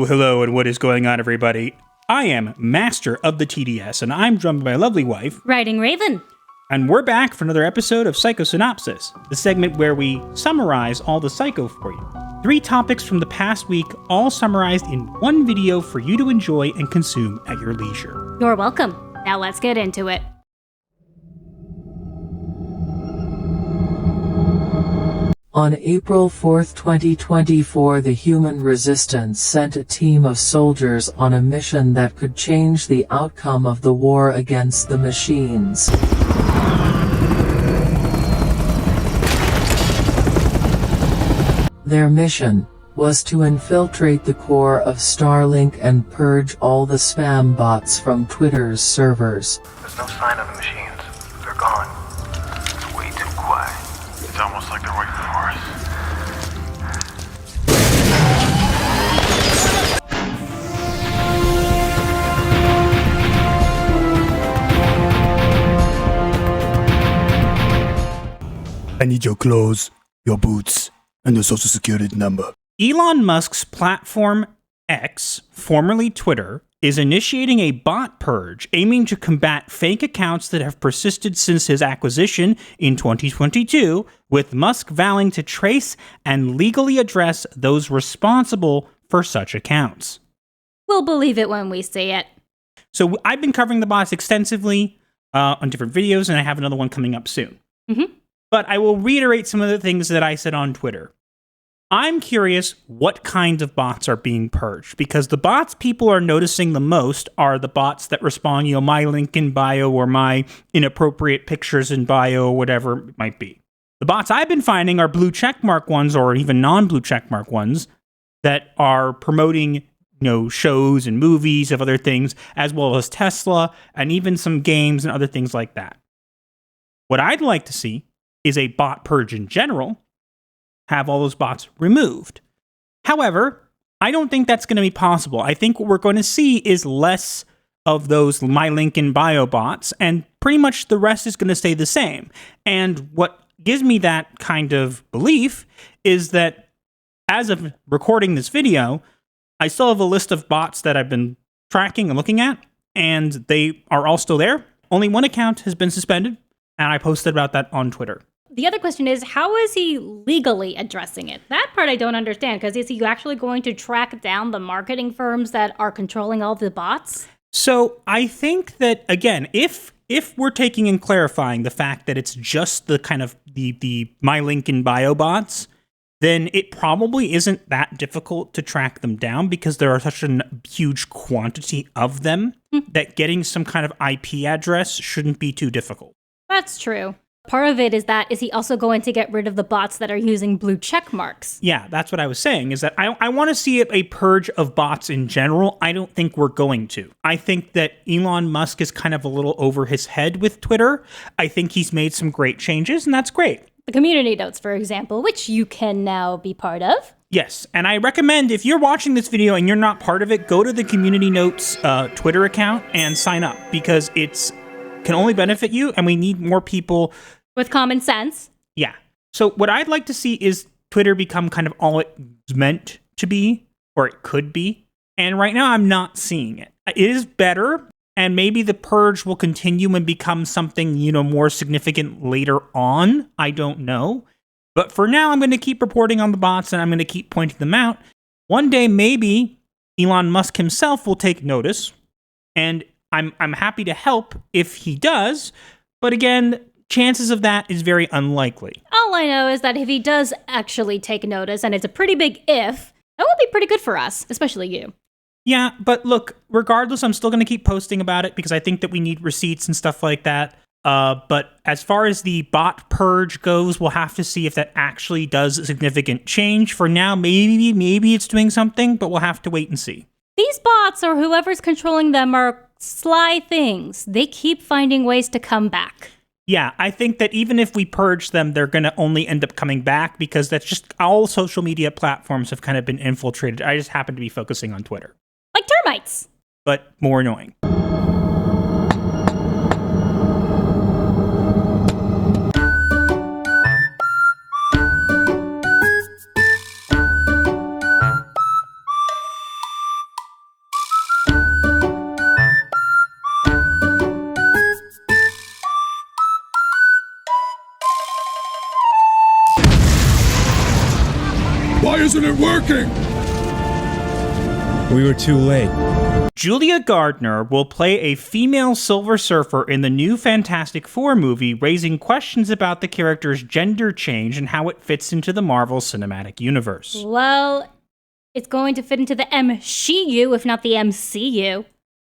Hello, and what is going on, everybody? I am Master of the TDS, and I'm joined by my lovely wife, WritingRaven. And we're back for another episode of Psycho-Synopsis, the segment where we summarize all the Psycho for you. 3 topics from the past week, all summarized in one video for you to enjoy and consume at your leisure. You're welcome. Now let's get into it. On April 4, 2024, the Human Resistance sent a team of soldiers on a mission that could change the outcome of the war against the machines. Their mission was to infiltrate the core of Starlink and purge all the spam bots from Twitter's servers. There's no sign of the machines. They're gone. It's way too quiet. It's almost like they're waiting for us. I need your clothes, your boots, and your social security number. Elon Musk's platform X, formerly Twitter, is initiating a bot purge aiming to combat fake accounts that have persisted since his acquisition in 2022, with Musk vowing to trace and legally address those responsible for such accounts. We'll believe it when we see it. So I've been covering the bots extensively on different videos, and I have another one coming up soon. But I will reiterate some of the things that I said on Twitter. I'm curious what kinds of bots are being purged, because the bots people are noticing the most are the bots that respond, my link in bio or my inappropriate pictures in bio or whatever it might be. The bots I've been finding are blue checkmark ones or even non-blue checkmark ones that are promoting, shows and movies of other things, as well as Tesla and even some games and other things like that. What I'd like to see is a bot purge in general, have all those bots removed. However, I don't think that's going to be possible. I think what we're going to see is less of those my link in bio bots, and pretty much the rest is going to stay the same. And what gives me that kind of belief is that as of recording this video, I still have a list of bots that I've been tracking and looking at, and they are all still there. Only one account has been suspended, and I posted about that on Twitter. The other question is, how is he legally addressing it? That part I don't understand, because is he actually going to track down the marketing firms that are controlling all the bots? So I think that, again, if we're taking and clarifying the fact that it's just the kind of the my link in bio bots, then it probably isn't that difficult to track them down because there are such a huge quantity of them that getting some kind of IP address shouldn't be too difficult. That's true. Part of it is he also going to get rid of the bots that are using blue check marks? Yeah, that's what I was saying, is that I want to see a purge of bots in general. I don't think we're going to. I think that Elon Musk is kind of a little over his head with Twitter. I think he's made some great changes, and that's great. The community notes, for example, which you can now be part of. Yes, and I recommend if you're watching this video and you're not part of it, go to the community notes Twitter account and sign up, because it's can only benefit you, and we need more people with common sense. Yeah. So what I'd like to see is Twitter become kind of all it's meant to be, or it could be. And right now I'm not seeing it. It is better, and maybe the purge will continue and become something, more significant later on. I don't know. But for now, I'm going to keep reporting on the bots, and I'm going to keep pointing them out. One day, maybe Elon Musk himself will take notice, and I'm happy to help if he does, but again, chances of that is very unlikely. All I know is that if he does actually take notice, and it's a pretty big if, that would be pretty good for us, especially you. Yeah, but look, regardless, I'm still going to keep posting about it because I think that we need receipts and stuff like that. But as far as the bot purge goes, we'll have to see if that actually does a significant change. For now, maybe it's doing something, but we'll have to wait and see. These bots, or whoever's controlling them, are sly things. They keep finding ways to come back. Yeah, I think that even if we purge them, they're going to only end up coming back because that's just all social media platforms have kind of been infiltrated. I just happen to be focusing on Twitter. Like termites. But more annoying. isn't it working? We were too late. Julia Gardner will play a female Silver Surfer in the new Fantastic Four movie, raising questions about the character's gender change and how it fits into the Marvel Cinematic Universe. Well, it's going to fit into the MCU, if not the MCU,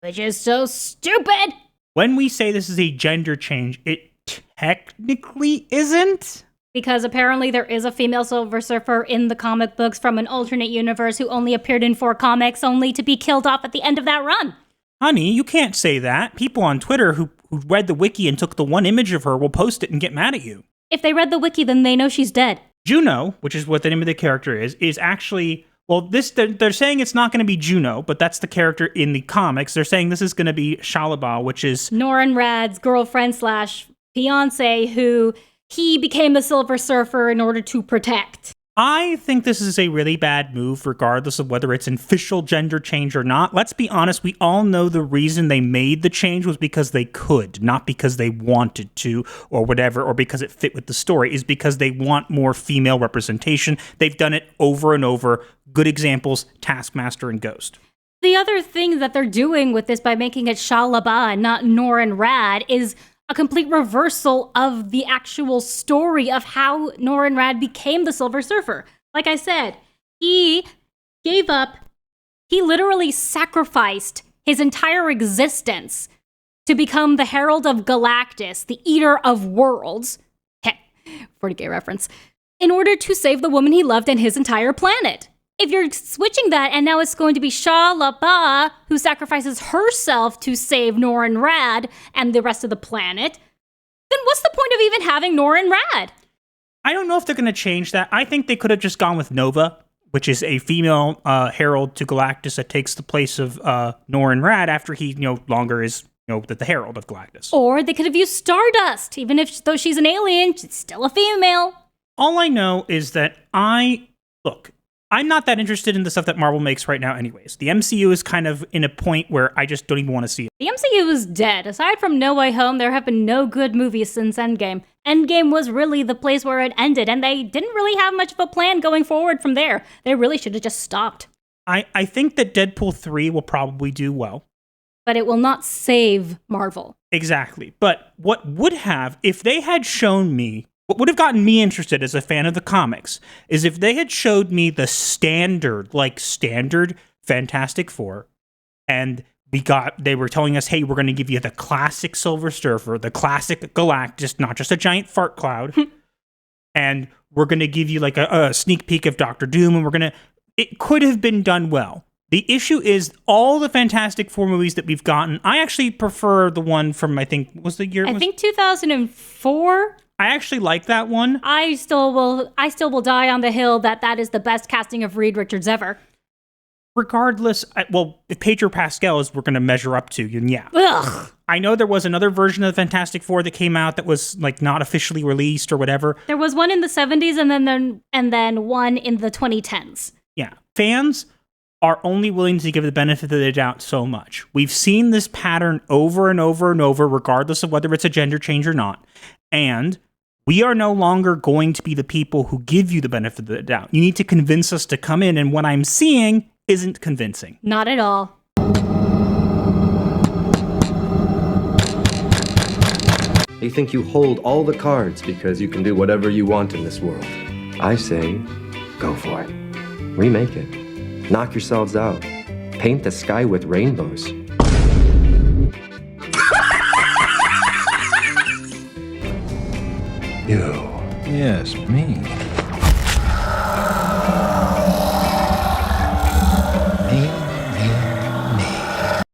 which is so stupid. When we say this is a gender change, it technically isn't. Because apparently there is a female Silver Surfer in the comic books from an alternate universe who only appeared in 4 comics, only to be killed off at the end of that run. Honey, you can't say that. People on Twitter who read the wiki and took the one image of her will post it and get mad at you. If they read the wiki, then they know she's dead. Juno, which is what the name of the character is actually... Well, they're saying it's not going to be Juno, but that's the character in the comics. They're saying this is going to be Shalaba, which is... Norrin Rad's girlfriend / fiance who... he became the Silver Surfer in order to protect. I think this is a really bad move, regardless of whether it's an official gender change or not. Let's be honest, we all know the reason they made the change was because they could, not because they wanted to, or whatever, or because it fit with the story, is because they want more female representation. They've done it over and over. Good examples, Taskmaster and Ghost. The other thing that they're doing with this by making it Shalaba and not Norrin Rad is a complete reversal of the actual story of how Norrin Rad became the Silver Surfer. Like I said, he gave up, he literally sacrificed his entire existence to become the Herald of Galactus, the Eater of Worlds, 40K reference, in order to save the woman he loved and his entire planet. If you're switching that and now it's going to be Shalaba who sacrifices herself to save Norrin Rad and the rest of the planet, then what's the point of even having Norrin Rad? I don't know if they're going to change that. I think they could have just gone with Nova, which is a female herald to Galactus that takes the place of Norrin Rad after he no longer is the herald of Galactus. Or they could have used Stardust, even though she's an alien, she's still a female. All I know is that I'm not that interested in the stuff that Marvel makes right now anyways. The MCU is kind of in a point where I just don't even want to see it. The MCU is dead. Aside from No Way Home, there have been no good movies since Endgame. Endgame was really the place where it ended, and they didn't really have much of a plan going forward from there. They really should have just stopped. I think that Deadpool 3 will probably do well. But it will not save Marvel. Exactly. But what would have, if they had shown me, what would have gotten me interested as a fan of the comics is if they had showed me the standard Fantastic Four, and they were telling us, hey, we're going to give you the classic Silver Surfer, the classic Galactus, not just a giant fart cloud, and we're going to give you like a sneak peek of Doctor Doom, and it could have been done well. The issue is all the Fantastic Four movies that we've gotten, I actually prefer the one from, I think 2004. I actually like that one. I still will die on the hill that is the best casting of Reed Richards ever. Regardless, if Pedro Pascal is we're going to measure up to, then yeah. Ugh. I know there was another version of the Fantastic Four that came out that was like not officially released or whatever. There was one in the 70s and then one in the 2010s. Yeah. Fans are only willing to give the benefit of the doubt so much. We've seen this pattern over and over and over, regardless of whether it's a gender change or not. And we are no longer going to be the people who give you the benefit of the doubt. You need to convince us to come in, and what I'm seeing isn't convincing. Not at all. You think you hold all the cards because you can do whatever you want in this world. I say, go for it. Remake it. Knock yourselves out. Paint the sky with rainbows. You. Yes, me.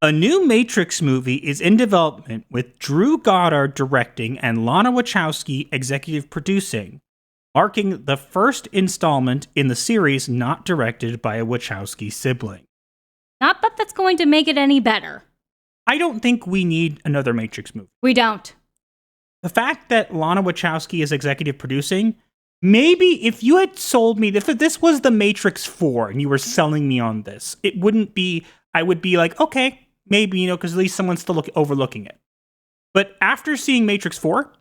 A new Matrix movie is in development with Drew Goddard directing and Lana Wachowski executive producing, marking the first installment in the series not directed by a Wachowski sibling. Not that that's going to make it any better. I don't think we need another Matrix movie. We don't. The fact that Lana Wachowski is executive producing, maybe if you had sold me, if this was the Matrix 4 and you were selling me on this, it wouldn't be, I would be like, okay, maybe, because at least someone's still overlooking it. But after seeing Matrix 4,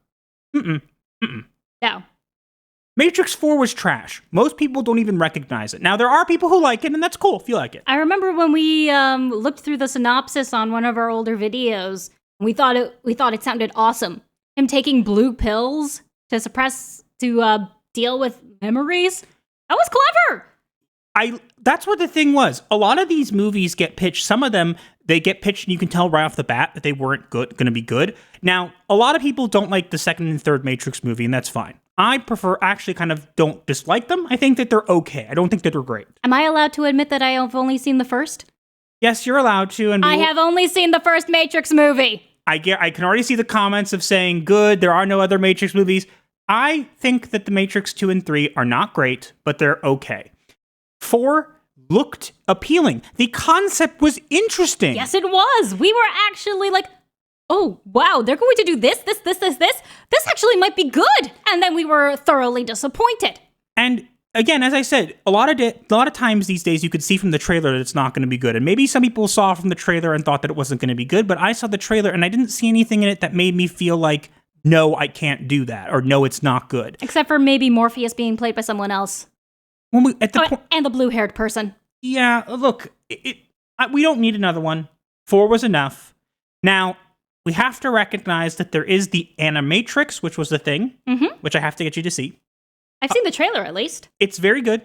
No. Matrix 4 was trash. Most people don't even recognize it. Now, there are people who like it, and that's cool if you like it. I remember when we looked through the synopsis on one of our older videos, we thought it sounded awesome. Him taking blue pills to deal with memories. That was clever. That's what the thing was. A lot of these movies get pitched. Some of them, they get pitched and you can tell right off the bat that they weren't going to be good. Now, a lot of people don't like the second and third Matrix movie, and that's fine. I actually kind of don't dislike them. I think that they're okay. I don't think that they're great. Am I allowed to admit that I have only seen the first? Yes, you're allowed to. And I have only seen the first Matrix movie. I can already see the comments of saying, good, there are no other Matrix movies. I think that the Matrix 2 and 3 are not great, but they're okay. 4 looked appealing. The concept was interesting. Yes, it was. We were actually like, oh, wow, they're going to do this. This actually might be good. And then we were thoroughly disappointed. And again, as I said, a lot of times these days you could see from the trailer that it's not going to be good. And maybe some people saw from the trailer and thought that it wasn't going to be good, but I saw the trailer and I didn't see anything in it that made me feel like, no, I can't do that, or no, it's not good. Except for maybe Morpheus being played by someone else. And the blue-haired person. Yeah, look, we don't need another one. 4 was enough. Now, we have to recognize that there is the Animatrix, which was the thing, which I have to get you to see. I've seen the trailer, at least. It's very good.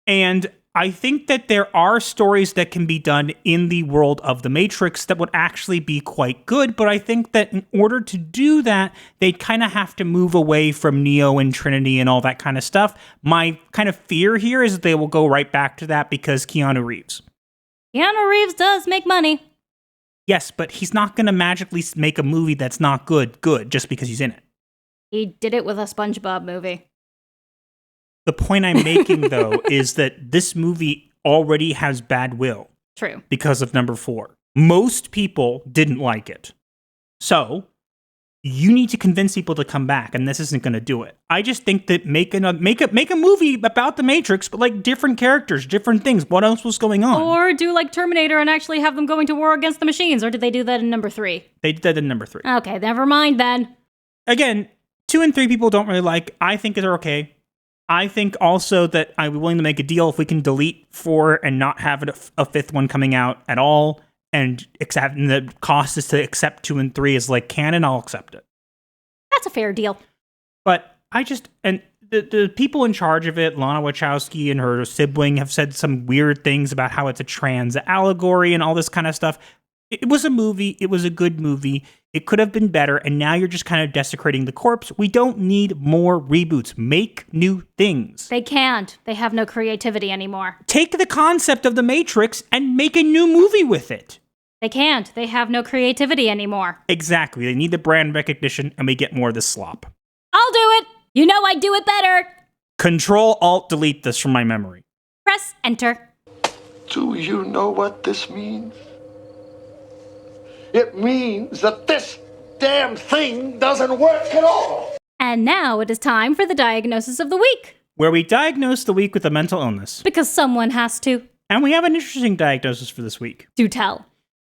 And I think that there are stories that can be done in the world of the Matrix that would actually be quite good, but I think that in order to do that, they'd kind of have to move away from Neo and Trinity and all that kind of stuff. My kind of fear here is that they will go right back to that because Keanu Reeves. Keanu Reeves does make money. Yes, but he's not going to magically make a movie that's not good just because he's in it. He did it with a SpongeBob movie. The point I'm making, though, is that this movie already has bad will. True. Because of number 4. Most people didn't like it. So, you need to convince people to come back, and this isn't going to do it. I just think that make a movie about the Matrix, but like different characters, different things. What else was going on? Or do like Terminator and actually have them going to war against the machines, or did they do that in number 3? They did that in number 3. Okay, never mind then. Again, 2 and 3 people don't really like. I think they're okay. I think also that I'd be willing to make a deal if we can delete 4 and not have a 5th one coming out at all, and the cost is to accept 2 and 3 as like canon, I'll accept it. That's a fair deal. But the people in charge of it, Lana Wachowski and her sibling, have said some weird things about how it's a trans allegory and all this kind of stuff. It was a movie. It was a good movie. It could have been better, and now you're just kind of desecrating the corpse. We don't need more reboots. Make new things. They can't. They have no creativity anymore. Take the concept of the Matrix and make a new movie with it. They can't. They have no creativity anymore. Exactly. They need the brand recognition, and we get more of this slop. I'll do it. You know I do it better. Control-Alt-Delete this from my memory. Press Enter. Do you know what this means? It means that this damn thing doesn't work at all. And now it is time for the diagnosis of the week, where we diagnose the week with a mental illness. Because someone has to. And we have an interesting diagnosis for this week. Do tell.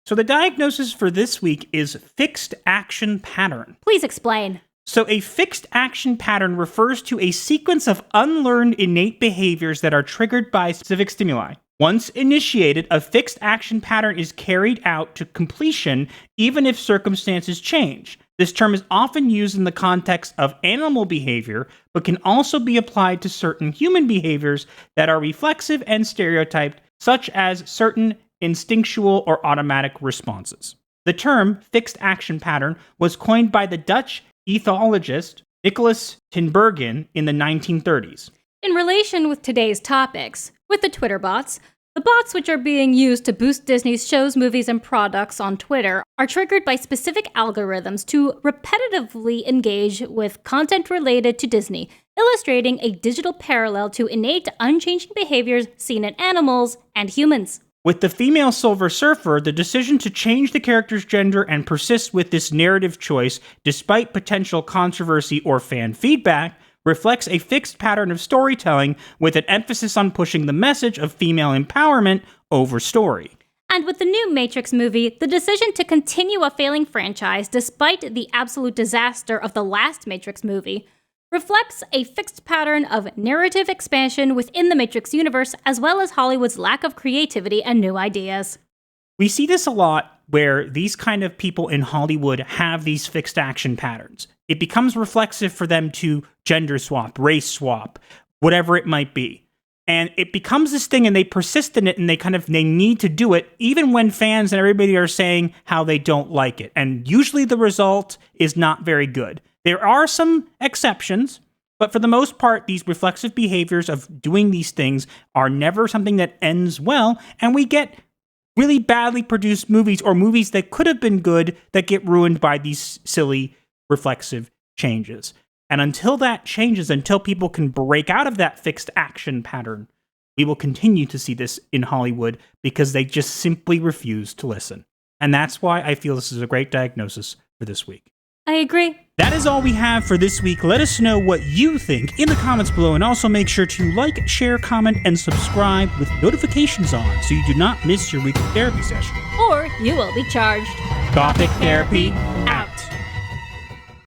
So the diagnosis for this week is fixed action pattern. Please explain. So a fixed action pattern refers to a sequence of unlearned innate behaviors that are triggered by specific stimuli. Once initiated, a fixed action pattern is carried out to completion even if circumstances change. This term is often used in the context of animal behavior, but can also be applied to certain human behaviors that are reflexive and stereotyped, such as certain instinctual or automatic responses. The term fixed action pattern was coined by the Dutch ethologist Nicholas Tinbergen in the 1930s. In relation with today's topics, with the Twitter bots, the bots which are being used to boost Disney's shows, movies, and products on Twitter are triggered by specific algorithms to repetitively engage with content related to Disney, illustrating a digital parallel to innate, unchanging behaviors seen in animals and humans. With the female Silver Surfer, the decision to change the character's gender and persist with this narrative choice, despite potential controversy or fan feedback, reflects a fixed pattern of storytelling with an emphasis on pushing the message of female empowerment over story. And with the new Matrix movie, the decision to continue a failing franchise despite the absolute disaster of the last Matrix movie reflects a fixed pattern of narrative expansion within the Matrix universe, as well as Hollywood's lack of creativity and new ideas. We see this a lot where these kind of people in Hollywood have these fixed action patterns. It becomes reflexive for them to gender swap, race swap, whatever it might be. And it becomes this thing and they persist in it and they need to do it even when fans and everybody are saying how they don't like it. And usually the result is not very good. There are some exceptions, but for the most part, these reflexive behaviors of doing these things are never something that ends well. And we get really badly produced movies or movies that could have been good that get ruined by these silly reflexive changes. And until that changes, until people can break out of that fixed action pattern, we will continue to see this in Hollywood because they just simply refuse to listen. And that's why I feel this is a great diagnosis for this week. I agree. That is all we have for this week. Let us know what you think in the comments below, and also make sure to like, share, comment, and subscribe with notifications on so you do not miss your weekly therapy session. Or you will be charged. Gothic Therapy